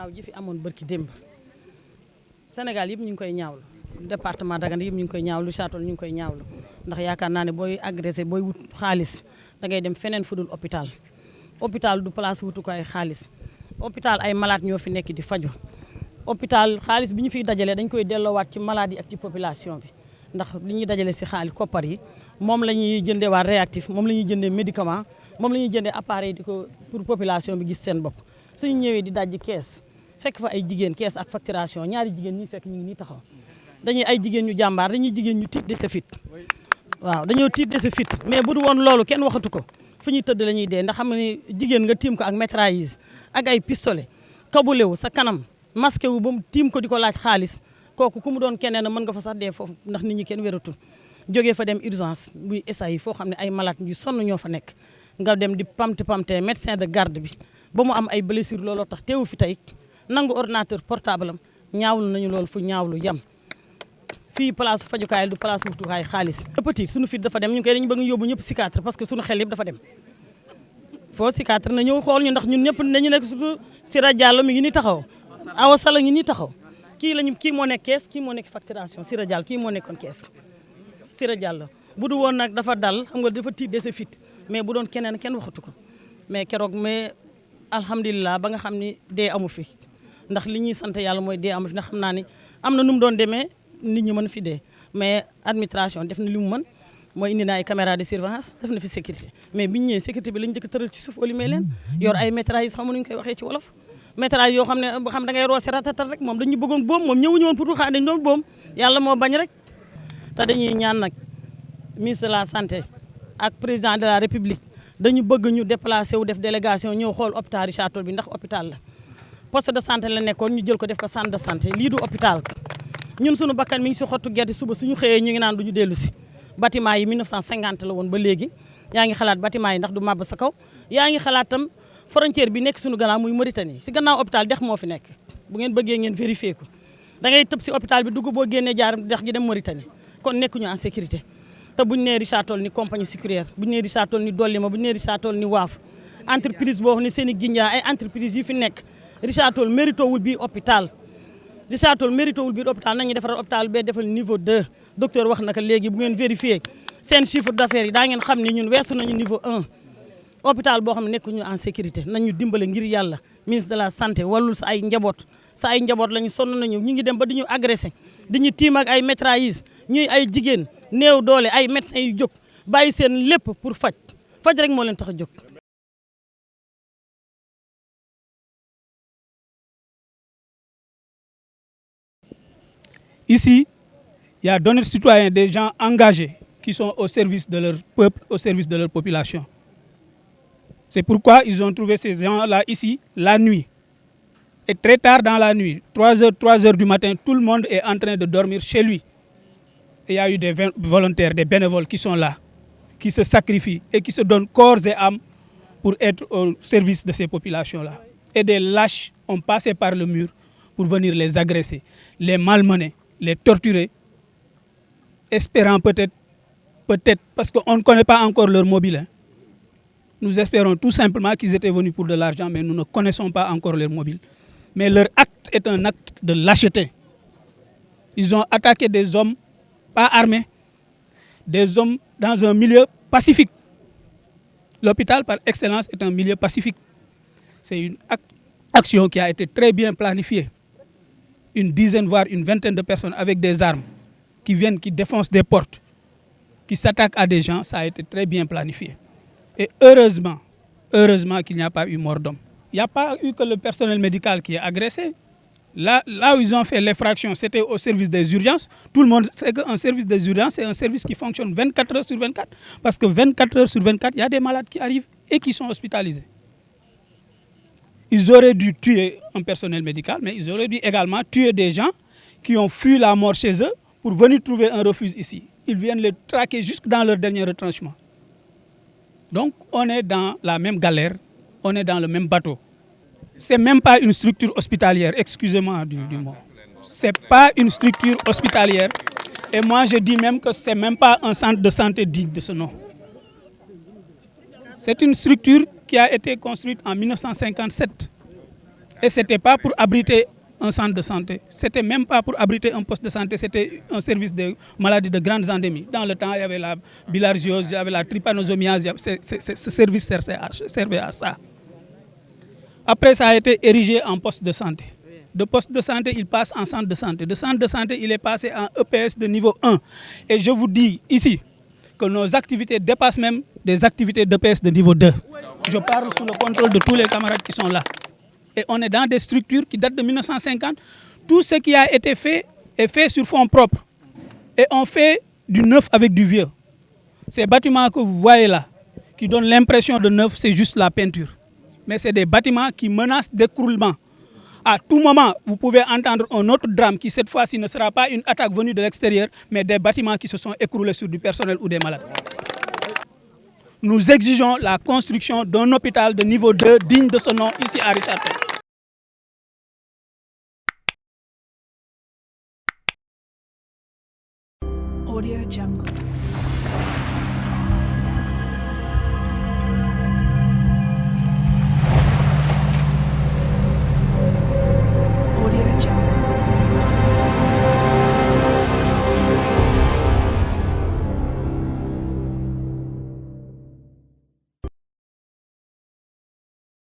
ñaaw ji fi amoon barki démb Sénégal yëpp ñu ngi koy ñaawlu département Dagana yëpp ñu ngi koy ñaawlu Richard-Toll ñu ngi koy ñaawlu ndax yaakaar naa ne booy agressé booy wut xaalis da ngay dem feneen fudul hôpital hôpital du place wutukaay xaalis hôpital ay malade ñoo fi nekk di faju hôpital xaalis bi ñu fiy dajale dañ koy delloowaat ci malade yi ak ci population bi ndax li ñuy dajale si xaalis koppar yi moom la ñuy jëndee waa réactif moom la ñuy jëndee médicament moom la ñuy jëndee appareil di ko pour population bi gis seen bopp suñu ñëwee di dajji kees fekk fa ay jigéen kees ak facturation ñaari jigéen ñi fekk ñu ngi nii taxaw dañuy ay jigéen ñu jàmbaar dañuy jigéen ñu tiit de sa fit waaw dañoo tiit de sa fit mais bu du woon loolu kenn waxatu ko fu ñuy tëdd la ñuy dee ndax xam ne jigéen nga tiim ko ak mitrailleuse ak ay pistolet kabule wu sa kanam masqué wu ba mu tiim ko di ko laaj xaalis kooku ku mu doon keneen mën nga fa sax dee foofu ndax nit ñi kenn wératul jógee fa dem urgence buy SAI foo xam ne ay malade yu sonn ñoo fa nekk nga dem di pamte médecin de garde bi ba mu am ay blessure looloo tax teewu fi tey nangu ordinateur portable am ñaawlu nañu loolu fu ñaawlu yam fii place fajukaay du place wutukaay xaalis petit suñu fit dafa dem ñu koy dañu bëgg yóbbu ñëpp psychiatre parce que suñu xel yëpp dafa dem foo psychiatre na ñëw xool ñu ndax ñun ñëpp nañu nekk surtout Sira Diallo mi ngi ni taxaw Awa Sala ngi ni taxaw kii moo nekk kees kii moo nekk facturation Sira Diallo kii moo nekkoon kees Sira Diallo bu du woon nag dafa dal xam nga dafa tiit de sa fit mais bu doon keneen kenn waxatu ko mais keroog mais alhamdulilah ba nga xam ni dee amu fi ndax li ñuy sant yàlla mooy dee amu fi ndax xam naa ni am na nu mu doon demee nit ñi mën fi dee mais administration def na li mu mën mooy indi na ay caméra de surveillance def na fi sécurité mais biñu ñëwee sécurité bi lañu njëkk tëral ci suuf olimee leen yor ay métrailles xam nu ñu koy waxee ci wolof métrailles yoo xam ne da ngay roose ratatal rek moom dañu bëggoon boom moom ñëwuñu woon pour xaar dañu doon boom yàlla moo bañ rek te dañuy ñaan nag ministre de la santé ak président de la république dañu bëgg ñu déplacé wu def délégation ñëw xool hôpital Richard-Toll bi ndax hôpital la poste de santé la nekkoon ñu jël ko def ko centre de santé lii du hôpital ñun suñu bakkan mi ngi si xottu gerte suba suñu xëyee ñu ngi naan duñu dellu si bâtiment yi 1950 la woon ba léegi yaa ngi xalaat bâtiment yi ndax du màbb sa kaw yaa ngi xalaat tam frontière bi nekk suñu gannaaw muy Mauritanie si gannaaw hôpital dex moo fi nekk bu ngeen bëggee ngeen vérifier ko da ngay tëb si hôpital bi dugg boo génnee jaar dex gi dem Mauritanie kon nekkuñu en sécurité te buñu nee Richard-Toll ni compagnie sucrière buñu nee Richard-Toll ni Dollima buñu nee Richard-Toll ni Waaf entreprise boo xam ne seen i ginjaa ay entreprise yu fi nekk Richard-Toll mérito wul bii hôpital Richard-Toll mérito wul biir hôpital nañu defaral hôpital bee defal niveau 2 docteur wax na ko léegi bu ngeen vérifier seen chiffre d'affaires yi daa ngeen xam ne ñun weesu nañu niveau 1 hôpital boo xam ne nekkuñu en sécurité nañu dimbale ngir yàlla ministre de la santé wallul sa ay njaboot la ñu sonn nañu ñu ngi dem ba di ñu agressé di ñu tiim ak ay mitrailleuses ñuy ay jigéen néew doole ay médecins yu jóg bàyyi seen lépp pour faj rek moo leen tax a jóg. Ici, il y a d'honnêtes citoyens, des gens engagés qui sont au service de leur peuple, au service de leur population. C'est pourquoi ils ont trouvé ces gens-là ici la nuit. Et très tard dans la nuit, 3 heures du matin, tout le monde est en train de dormir chez lui. Et il y a eu des volontaires, des bénévoles qui sont là, qui se sacrifient et qui se donnent corps et âme pour être au service de ces populations-là. Et des lâches ont passé par le mur pour venir les agresser, les malmener, les torturer, espérant peut-être, parce qu'on ne connaît pas encore leur mobile. Hein. Nous espérons tout simplement qu'ils étaient venus pour de l'argent, mais nous ne connaissons pas encore leur mobile. Mais leur acte est un acte de lâcheté. Ils ont attaqué des hommes pas armés, des hommes dans un milieu pacifique. L'hôpital, par excellence, est un milieu pacifique. C'est une action qui a été très bien planifiée. Une dizaine, voire une vingtaine de personnes avec des armes qui viennent, qui défoncent des portes, qui s'attaquent à des gens, ça a été très bien planifié. Et heureusement qu'il n'y a pas eu mort d'homme. Il n'y a pas eu que le personnel médical qui est agressé. Là où ils ont fait l'effraction, c'était au service des urgences. Tout le monde sait qu'un service des urgences, c'est un service qui fonctionne 24 heures sur 24. Parce que 24 heures sur 24, il y a des malades qui arrivent et qui sont hospitalisés. Ils auraient dû tuer un personnel médical, mais ils auraient dû également tuer des gens qui ont fui la mort chez eux pour venir trouver un refuge ici. Ils viennent les traquer jusque dans leur dernier retranchement. Donc, on est dans la même galère, on est dans le même bateau. Ce n'est même pas une structure hospitalière, excusez-moi du mot. Ce n'est pas une structure hospitalière. Et moi, je dis même que ce n'est même pas un centre de santé digne de ce nom. C'est une structure qui a été construite en 1957 Et ce n'était pas pour abriter un centre de santé, c'était même pas pour abriter un poste de santé, c'était un service de maladies de grandes endémies. Dans le temps, il y avait la bilharziose, il y avait la trypanosomiase, ce service servait à ça. Après, ça a été érigé en poste de santé. De poste de santé, il passe en centre de santé. De centre de santé, il est passé en EPS de niveau 1. Et je vous dis ici que nos activités dépassent même des activités d'EPS de niveau 2. Je parle sous le contrôle de tous les camarades qui sont là. Et on est dans des structures qui datent de 1950. Tout ce qui a été fait est fait sur fonds propres. Et on fait du neuf avec du vieux. Ces bâtiments que vous voyez là, qui donnent l'impression de neuf, c'est juste la peinture. Mais c'est des bâtiments qui menacent d'écroulement. À tout moment, vous pouvez entendre un autre drame qui, cette fois-ci, ne sera pas une attaque venue de l'extérieur, mais des bâtiments qui se sont écroulés sur du personnel ou des malades. Nous exigeons la construction d'un hôpital de niveau 2 digne de ce nom ici à Richard Toll. Audio Jungle.